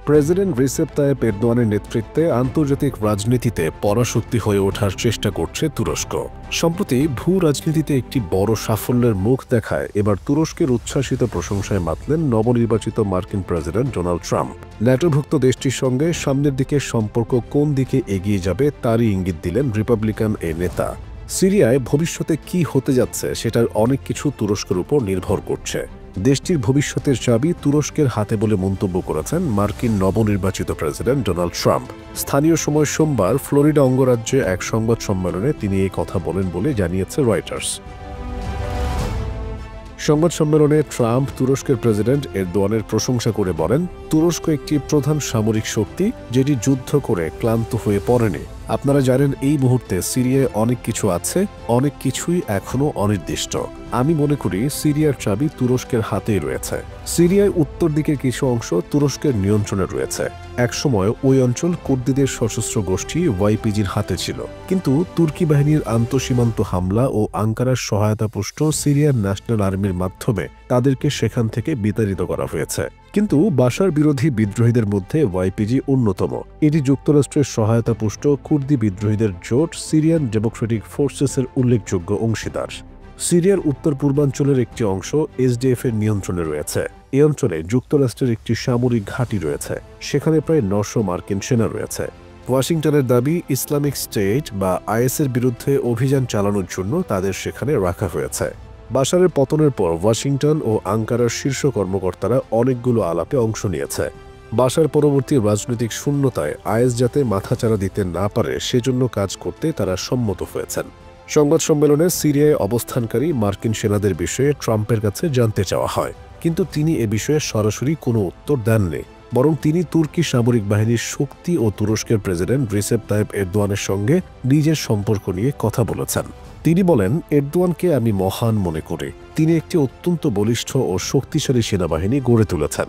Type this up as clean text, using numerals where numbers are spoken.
President Recep Tayyip এরদোয়ানের নেতৃত্বে আন্তর্জাতিক রাজনীতিতে পরাশক্তি হয়ে ওঠার চেষ্টা করছে তুরস্ক। সম্প্রতি ভূ রাজনীতিতে একটি বড় সাফল্যের মুখ দেখায় এবার তুরস্কের উচ্ছ্বাসিত প্রশংসায় মাতলেন নবনির্বাচিত মার্কিন প্রেসিডেন্ট ডোনাল্ড ট্রাম্প। ন্যাটোভুক্ত দেশটির সঙ্গে সামনের দিকে সম্পর্ক কোন দিকে এগিয়ে যাবে তারই ইঙ্গিত দিলেন রিপাবলিকান এই নেতা। সিরিয়ায় ভবিষ্যতে কি হতে যাচ্ছে সেটার অনেক কিছু তুরস্কের উপর নির্ভর করছে। দেশটির ভবিষ্যতের চাবি তুরস্কের হাতে বলে মন্তব্য করেছেন মার্কিন নবনির্বাচিত প্রেসিডেন্ট ডোনাল্ড ট্রাম্প। স্থানীয় সময় সোমবার ফ্লোরিডা অঙ্গরাজ্যে এক সংবাদ সম্মেলনে তিনি এই কথা বলেন বলে জানিয়েছে রয়টার্স। সংবাদ সম্মেলনে ট্রাম্প তুরস্কের প্রেসিডেন্ট এরদোয়ানের প্রশংসা করে বলেন, তুরস্ক একটি প্রধান সামরিক শক্তি যেটি যুদ্ধ করে ক্লান্ত হয়ে পড়েনি। আপনারা জানেন এই মুহূর্তে সিরিয়ায় অনেক কিছু আছে, অনেক কিছুই এখনও অনির্দিষ্ট। আমি মনে করি সিরিয়ার চাবি তুরস্কের হাতেই রয়েছে। সিরিয়ায় উত্তর দিকের কিছু অংশ তুরস্কের নিয়ন্ত্রণে রয়েছে। একসময় ওই অঞ্চল কুর্দিদের সশস্ত্র গোষ্ঠী ওয়াইপিজির হাতে ছিল, কিন্তু তুর্কি বাহিনীর আন্তঃসীমান্ত হামলা ও আঙ্কারার সহায়তাপুষ্ট সিরিয়ার ন্যাশনাল আর্মির মাধ্যমে তাদেরকে সেখান থেকে বিতাড়িত করা হয়েছে। কিন্তু বাশার বিরোধী বিদ্রোহীদের মধ্যে ওয়াইপিজি অন্যতম। এটি যুক্তরাষ্ট্রের সহায়তাপুষ্ট কুর্দি বিদ্রোহীদের জোট সিরিয়ান ডেমোক্রেটিক ফোর্সেসের উল্লেখযোগ্য অংশীদার। সিরিয়ার উত্তর পূর্বাঞ্চলের একটি অংশ এসডিএফ এর নিয়ন্ত্রণে রয়েছে। এই অঞ্চলে যুক্তরাষ্ট্রের একটি সামরিক ঘাঁটি রয়েছে, সেখানে প্রায় ৯০০ মার্কিন সেনা রয়েছে। ওয়াশিংটনের দাবি, ইসলামিক স্টেট বা আইএসের বিরুদ্ধে অভিযান চালানোর জন্য তাদের সেখানে রাখা হয়েছে। বাশারের পতনের পর ওয়াশিংটন ও আঙ্কারার শীর্ষ কর্মকর্তারা অনেকগুলো আলাপে অংশ নিয়েছে। বাশার পরবর্তী রাজনৈতিক শূন্যতায় আইএস যাতে মাথাচাড়া দিতে না পারে সেজন্য কাজ করতে তারা সম্মত হয়েছেন। সংবাদ সম্মেলনে সিরিয়ায় অবস্থানকারী মার্কিন সেনাদের বিষয়ে ট্রাম্পের কাছে জানতে চাওয়া হয়, কিন্তু তিনি এ বিষয়ে সরাসরি কোনো উত্তর দেননি। বরং তিনি তুর্কি সামরিক বাহিনীর শক্তি ও তুরস্কের প্রেসিডেন্ট রিসেপ তাইয়েপ এরদোয়ানের সঙ্গে নিজের সম্পর্ক নিয়ে কথা বলেছেন। তিনি বলেন, এরদোয়ানকে আমি মহান মনে করি। তিনি একটি অত্যন্ত বলিষ্ঠ ও শক্তিশালী সেনাবাহিনী গড়ে তুলেছেন।